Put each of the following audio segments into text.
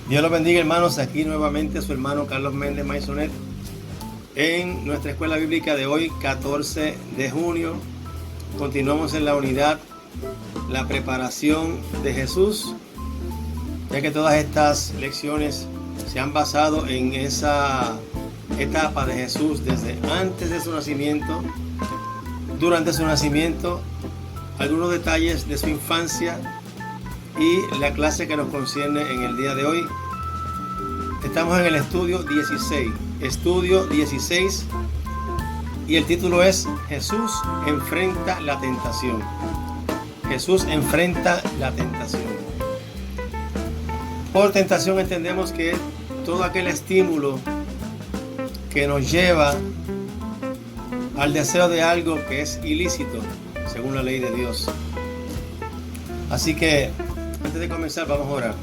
Dios los bendiga, hermanos. Aquí nuevamente su hermano Carlos Méndez Maisonet en nuestra escuela bíblica de hoy, 14 de junio. Continuamos en la unidad La preparación de Jesús, ya que todas estas lecciones se han basado en esa etapa de Jesús desde antes de su nacimiento, durante su nacimiento, algunos detalles de su infancia y la clase que nos concierne en el día de hoy. Estamos en el estudio 16, y el título es Jesús enfrenta la tentación. Jesús enfrenta la tentación. Por tentación entendemos que todo aquel estímulo que nos lleva al deseo de algo que es ilícito según la ley de Dios. Así que antes de comenzar vamos a orar.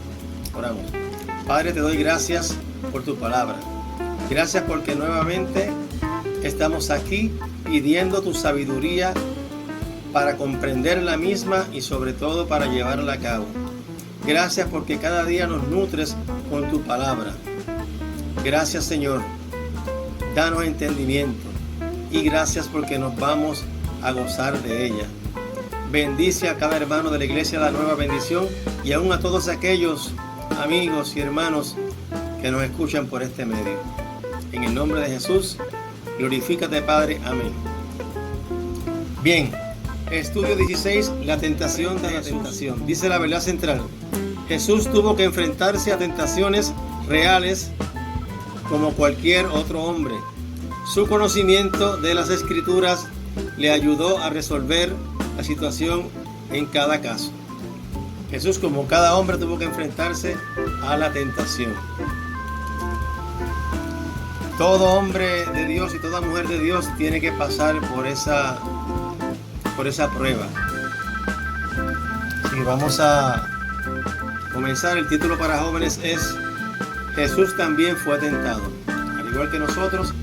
Oramos. Padre, te doy gracias por tu palabra. Gracias porque nuevamente estamos aquí pidiendo tu sabiduría para comprender la misma y sobre todo para llevarla a cabo. Gracias porque cada día nos nutres con tu palabra. Gracias, Señor. Danos entendimiento y gracias porque nos vamos a gozar de ella. Bendice a cada hermano de la iglesia La Nueva Bendición y aún a todos aquellos amigos y hermanos que nos escuchan por este medio. En el nombre de Jesús, glorifícate, Padre. Amén. Bien, estudio 16, la tentación de la tentación. Dice la verdad central: Jesús tuvo que enfrentarse a tentaciones reales como cualquier otro hombre. Su conocimiento de las Escrituras le ayudó a resolver la situación en cada caso. Jesús, como cada hombre, tuvo que enfrentarse a la tentación. Todo hombre de Dios y toda mujer de Dios tiene que pasar por esa prueba. Y vamos a comenzar. El título para jóvenes es Jesús también fue tentado. Al igual que nosotros,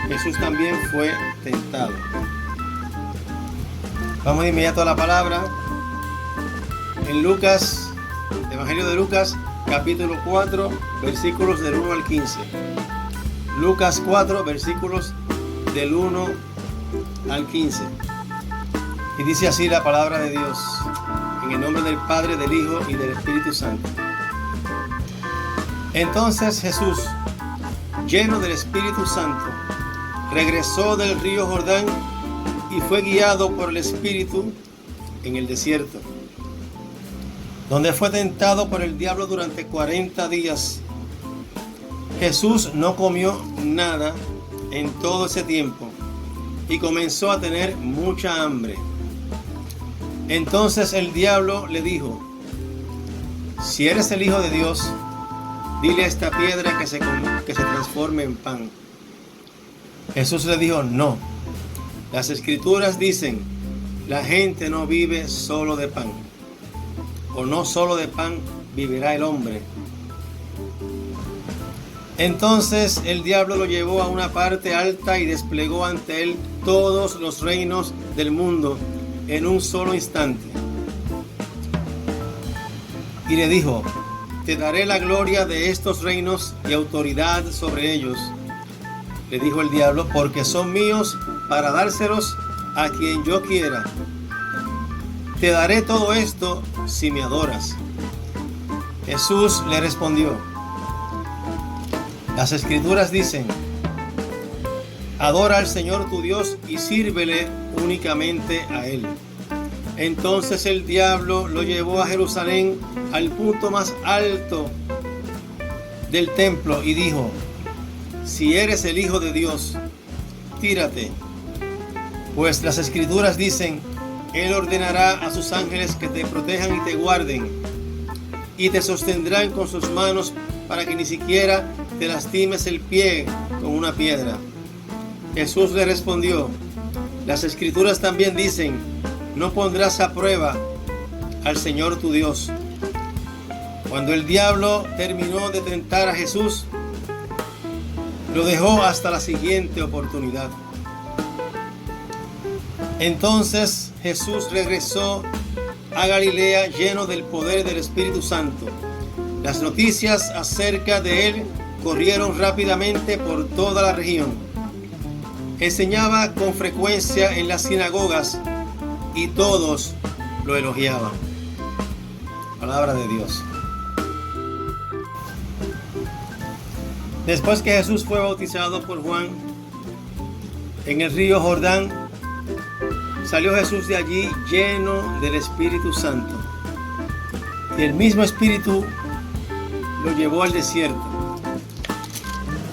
Jesús también fue tentado. Vamos de inmediato a la palabra. En Lucas, Evangelio de Lucas, capítulo 4, versículos del 1 al 15. Lucas 4, versículos del 1 al 15. Y dice así la palabra de Dios, en el nombre del Padre, del Hijo y del Espíritu Santo. Entonces Jesús, lleno del Espíritu Santo, regresó del río Jordán y fue guiado por el Espíritu en el desierto, donde fue tentado por el diablo durante 40 días. Jesús no comió nada en todo ese tiempo y comenzó a tener mucha hambre. Entonces el diablo le dijo: si eres el Hijo de Dios, dile a esta piedra que se transforme en pan. Jesús le dijo: no, las Escrituras dicen, la gente no vive solo de pan, o no solo de pan vivirá el hombre. Entonces el diablo lo llevó a una parte alta y desplegó ante él todos los reinos del mundo en un solo instante. Y le dijo: te daré la gloria de estos reinos y autoridad sobre ellos. Le dijo el diablo: porque son míos para dárselos a quien yo quiera. Te daré todo esto si me adoras. Jesús le respondió: las Escrituras dicen, adora al Señor tu Dios y sírvele únicamente a Él. Entonces el diablo lo llevó a Jerusalén, al punto más alto del templo, y dijo: si eres el Hijo de Dios, tírate, pues las Escrituras dicen, Él ordenará a sus ángeles que te protejan y te guarden, y te sostendrán con sus manos para que ni siquiera te lastimes el pie con una piedra. Jesús le respondió: las Escrituras también dicen, no pondrás a prueba al Señor tu Dios. Cuando el diablo terminó de tentar a Jesús, lo dejó hasta la siguiente oportunidad. Entonces Jesús regresó a Galilea lleno del poder del Espíritu Santo. Las noticias acerca de él corrieron rápidamente por toda la región. Enseñaba con frecuencia en las sinagogas y todos lo elogiaban. Palabra de Dios. Después que Jesús fue bautizado por Juan en el río Jordán, salió Jesús de allí lleno del Espíritu Santo. Y el mismo Espíritu lo llevó al desierto.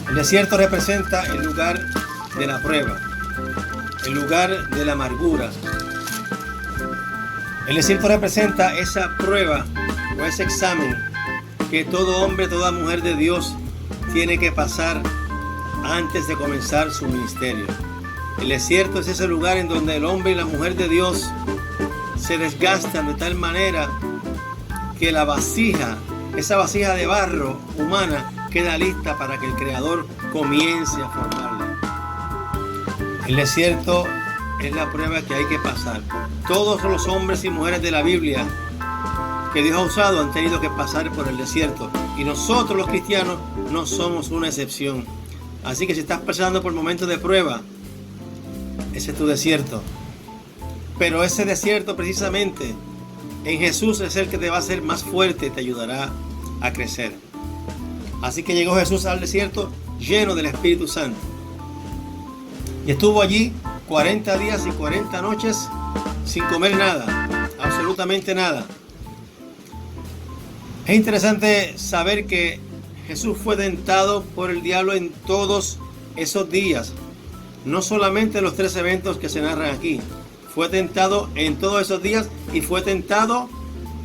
El desierto representa el lugar de la prueba, el lugar de la amargura. El desierto representa esa prueba o ese examen que todo hombre, toda mujer de Dios tiene que pasar antes de comenzar su ministerio. El desierto es ese lugar en donde el hombre y la mujer de Dios se desgastan de tal manera que la vasija, esa vasija de barro humana, queda lista para que el Creador comience a formarla. El desierto es la prueba que hay que pasar. Todos los hombres y mujeres de la Biblia que Dios ha usado han tenido que pasar por el desierto. Y nosotros los cristianos no somos una excepción. Así que si estás pasando por momentos de prueba, ese es tu desierto. Pero ese desierto precisamente en Jesús es el que te va a hacer más fuerte y te ayudará a crecer. Así que llegó Jesús al desierto lleno del Espíritu Santo. Y estuvo allí 40 días y 40 noches sin comer nada, absolutamente nada. Es interesante saber que Jesús fue tentado por el diablo en todos esos días. No solamente los 3 eventos que se narran aquí. Fue tentado en todos esos días y fue tentado,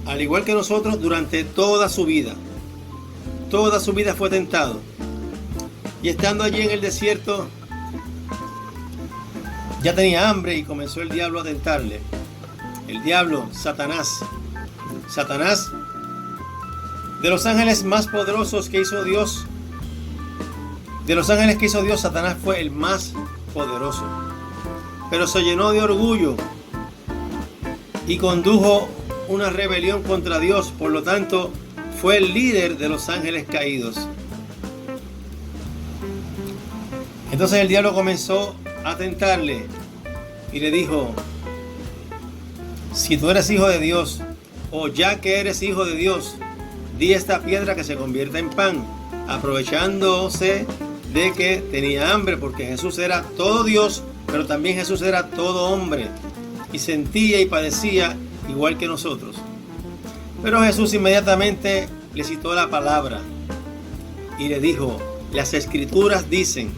al igual que nosotros, durante toda su vida. Toda su vida fue tentado. Y estando allí en el desierto, ya tenía hambre y comenzó el diablo a tentarle. El diablo, Satanás. Satanás, de los ángeles más poderosos que hizo Dios, Satanás fue el más poderoso. Pero se llenó de orgullo y condujo una rebelión contra Dios. Por lo tanto, fue el líder de los ángeles caídos. Entonces el diablo comenzó a tentarle y le dijo: si tú eres hijo de Dios, o ya que eres hijo de Dios, di esta piedra que se convierta en pan, aprovechándose de que tenía hambre, porque Jesús era todo Dios, pero también Jesús era todo hombre y sentía y padecía igual que nosotros. Pero Jesús inmediatamente le citó la palabra y le dijo: las Escrituras dicen,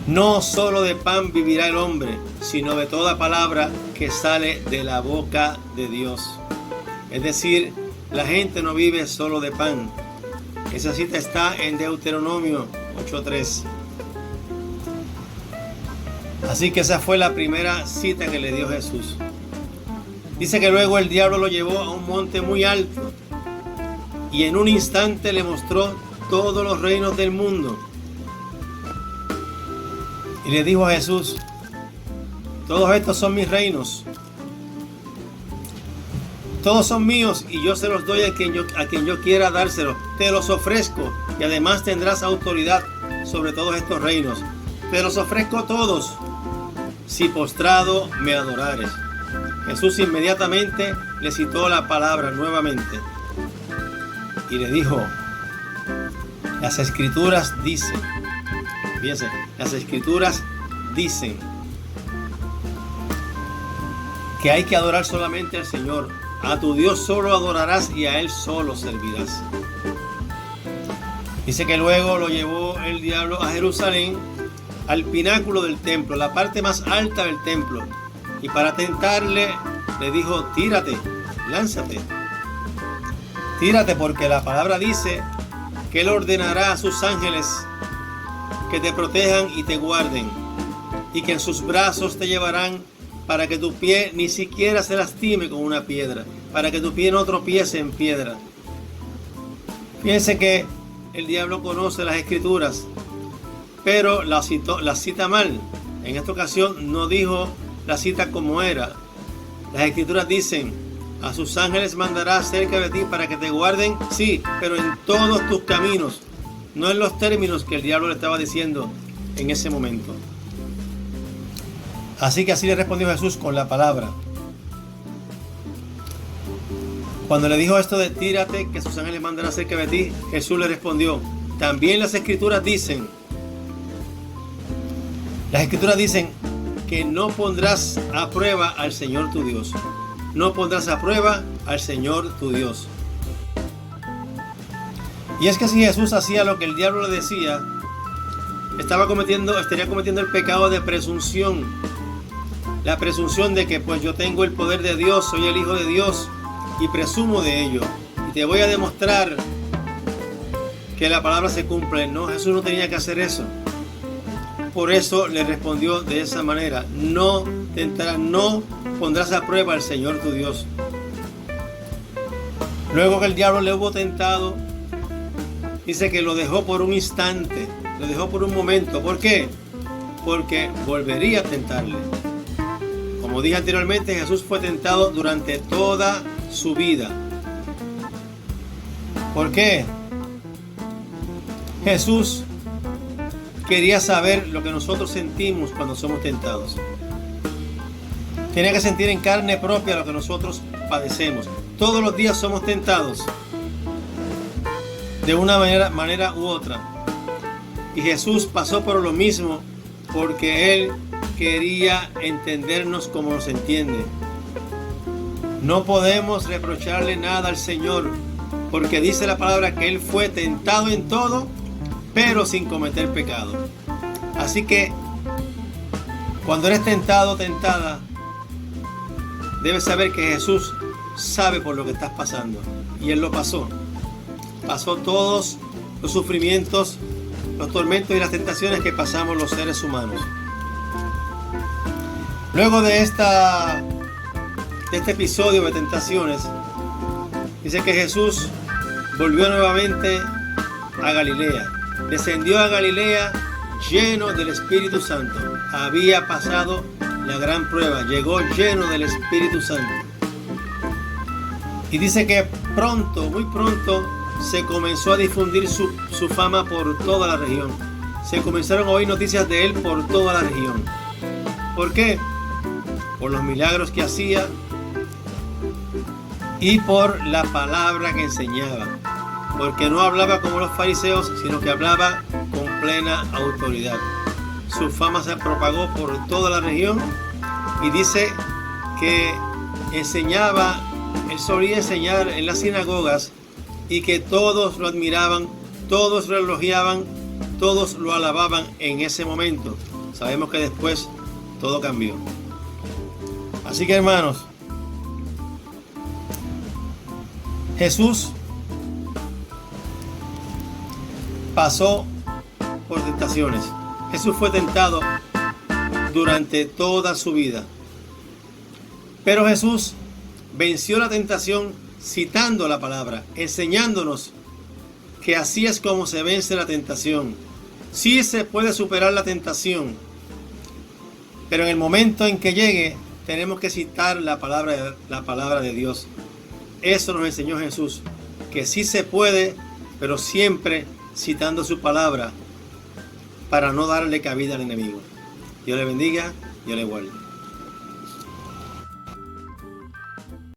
no solo de pan vivirá el hombre, sino de toda palabra que sale de la boca de Dios. Es decir, la gente no vive solo de pan. Esa cita está en Deuteronomio 8:3. Así que esa fue la primera cita que le dio Jesús. Dice que luego el diablo lo llevó a un monte muy alto y en un instante le mostró todos los reinos del mundo. Y le dijo a Jesús: todos estos son mis reinos. Todos son míos y yo se los doy a quien yo quiera dárselos. Te los ofrezco y además tendrás autoridad sobre todos estos reinos. Te los ofrezco todos si postrado me adorares. Jesús inmediatamente le citó la palabra nuevamente y le dijo: las Escrituras dicen, fíjense, las Escrituras dicen que hay que adorar solamente al Señor. A tu Dios solo adorarás y a Él solo servirás. Dice que luego lo llevó el diablo a Jerusalén, al pináculo del templo, la parte más alta del templo. Y para tentarle le dijo: tírate, lánzate. Tírate, porque la palabra dice que Él ordenará a sus ángeles que te protejan y te guarden, y que en sus brazos te llevarán para que tu pie ni siquiera se lastime con una piedra, para que tu pie no tropiece en piedra. Fíjense que el diablo conoce las Escrituras, pero las cita mal. En esta ocasión no dijo la cita como era. Las Escrituras dicen A sus ángeles mandará cerca de ti para que te guarden, sí, pero en todos tus caminos, no en los términos que el diablo le estaba diciendo en ese momento. Así que así le respondió Jesús con la palabra. Cuando le dijo esto de tírate, que sus ángeles mandarán cerca de ti, Jesús le respondió, también las escrituras dicen que no pondrás a prueba al Señor tu Dios. No pondrás a prueba al Señor tu Dios. Y es que si Jesús hacía lo que el diablo le decía, estaría cometiendo el pecado de presunción. La presunción de que pues yo tengo el poder de Dios, soy el Hijo de Dios y presumo de ello. Y te voy a demostrar que la palabra se cumple. No, Jesús no tenía que hacer eso. Por eso le respondió de esa manera, no tentarás, no pondrás a prueba al Señor tu Dios. Luego que el diablo le hubo tentado, dice que lo dejó por un instante, lo dejó por un momento. ¿Por qué? Porque volvería a tentarle. Como dije anteriormente, Jesús fue tentado durante toda su vida. ¿Por qué? Jesús quería saber lo que nosotros sentimos cuando somos tentados. Tenía que sentir en carne propia lo que nosotros padecemos. Todos los días somos tentados de una manera u otra. Y Jesús pasó por lo mismo porque Él quería entendernos como nos entiende. No podemos reprocharle nada al Señor porque dice la palabra que Él fue tentado en todo, pero sin cometer pecado. Así que cuando eres tentado o tentada, debes saber que Jesús sabe por lo que estás pasando. Y Él lo pasó. Pasó todos los sufrimientos, los tormentos y las tentaciones que pasamos los seres humanos. Luego de este episodio de tentaciones, dice que Jesús volvió nuevamente a Galilea. Descendió a Galilea lleno del Espíritu Santo. Había pasado la gran prueba. Llegó lleno del Espíritu Santo. Y dice que pronto, muy pronto, se comenzó a difundir su fama por toda la región. Se comenzaron a oír noticias de él por toda la región. ¿Por qué? Por los milagros que hacía y por la palabra que enseñaba. Porque no hablaba como los fariseos, sino que hablaba con plena autoridad. Su fama se propagó por toda la región y dice que enseñaba, él solía enseñar en las sinagogas y que todos lo admiraban, todos lo elogiaban, todos lo alababan en ese momento. Sabemos que después todo cambió. Así que hermanos, Jesús pasó por tentaciones. Jesús fue tentado durante toda su vida. Pero Jesús venció la tentación citando la palabra, enseñándonos que así es como se vence la tentación. Sí se puede superar la tentación, pero en el momento en que llegue tenemos que citar la palabra de Dios. Eso nos enseñó Jesús, que sí se puede, pero siempre citando su palabra para no darle cabida al enemigo. Dios le bendiga, Dios le guarde.